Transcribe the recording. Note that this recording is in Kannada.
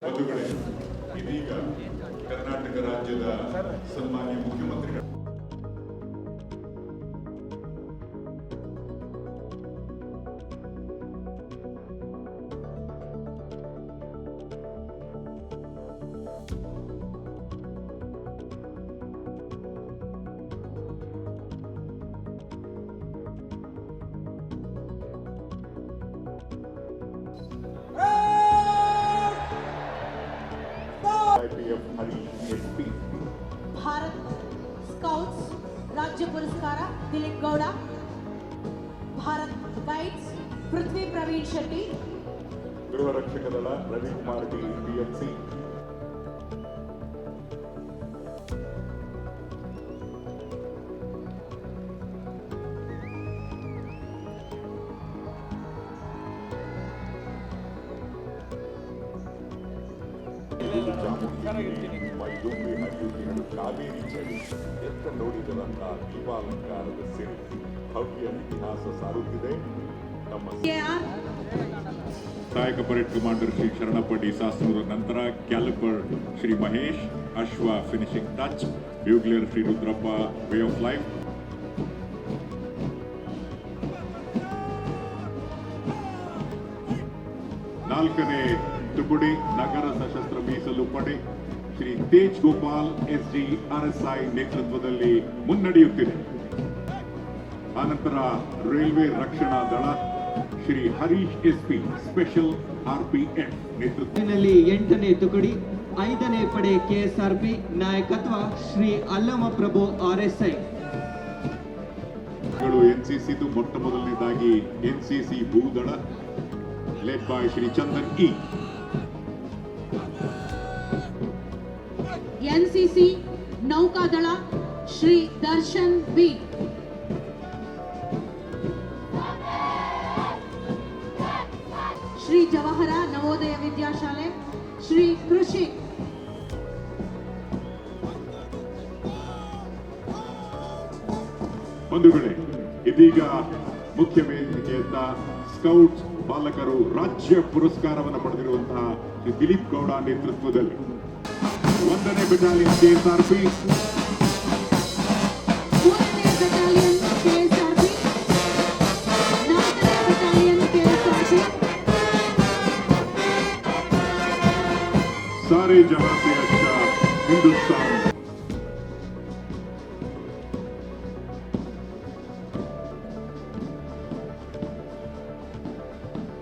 ಬಂಧುಗಳೇ, ಇದೀಗ ಕರ್ನಾಟಕ ರಾಜ್ಯದ ಸನ್ಮಾನ್ಯ ಮುಖ್ಯಮಂತ್ರಿಗಳು भारत स्काउट्स राज्य पुरस्कार दिलीप गौड़, भारत गाइड्स पृथ्वी प्रवीण शेट्टी, गृह रक्षक दल रविकुमार डी DMC, ವೈದುಂಬಿ ಹರಿಯುತ್ತಿರಲು ಕಾವೇರಿ ಚಳಿ ಎತ್ತ ನೋಡಿದರಂತ ದೀಪಾಲಂಕಾರದ ಸಿರಿ ಭವ್ಯ ಇತಿಹಾಸ ಸಾರುತ್ತಿದೆ. ನಮ್ಮ ಸಹಾಯಕ parade commander Shri Sharanappa D Sasnur ನಂತರ ಕ್ಯಾಲಿಪರ್ ಶ್ರೀ ಮಹೇಶ್, ಅಶ್ವ finishing touch, bugler Shri Rudrappa way of life, ನಾಲ್ಕನೇ ತುಕುಡಿ ನಗರ ಸಶಸ್ತ್ರ ಮೀಸಲು ಪಡೆ ಶ್ರೀ ತೇಜ್ ಗೋಪಾಲ್ SD RSI ನೇತೃತ್ವದಲ್ಲಿ ಮುನ್ನಡೆಯುತ್ತಿದೆ. ಆನಂತರ ರೈಲ್ವೆ ರಕ್ಷಣಾ ದಳ Shri Harish SP special RPF ನೇತೃತ್ವದಲ್ಲಿ 8ನೇ ತುಕಡಿ 5ನೇ ಪಡೆ KSRP ನಾಯಕತ್ವ ಶ್ರೀ ಅಲ್ಲಮ ಪ್ರಭು RSI. NCC ಮೊಟ್ಟ ಮೊದಲನೇದಾಗಿ NCC ಭೂದಳ led by Shri Chandan E. NCC ನೌಕಾದಳ Shri Darshan B. Shri Jawahar Navodaya ವಿದ್ಯಾಶಾಲೆ Shri ಕೃಷಿ. ಬಂಧುಗಳೇ, ಇದೀಗ ಮುಖ್ಯ ವೇದಿಕೆಯತ್ತ ಸ್ಕೌಟ್ಸ್ ಬಾಲಕರು ರಾಜ್ಯ ಪುರಸ್ಕಾರವನ್ನು ಪಡೆದಿರುವಂತಹ ಶ್ರೀ ದಿಲೀಪ್ ಗೌಡ ನೇತೃತ್ವದಲ್ಲಿ 1ನೇ ಬೆಟಾಲಿಯನ್ KSRP, 3ನೇ ಬೆಟಾಲಿಯನ್ KSRP, 4ನೇ ಬೆಟಾಲಿಯನ್ KSRP, सारे जहां से अच्छा हिंदुस्तान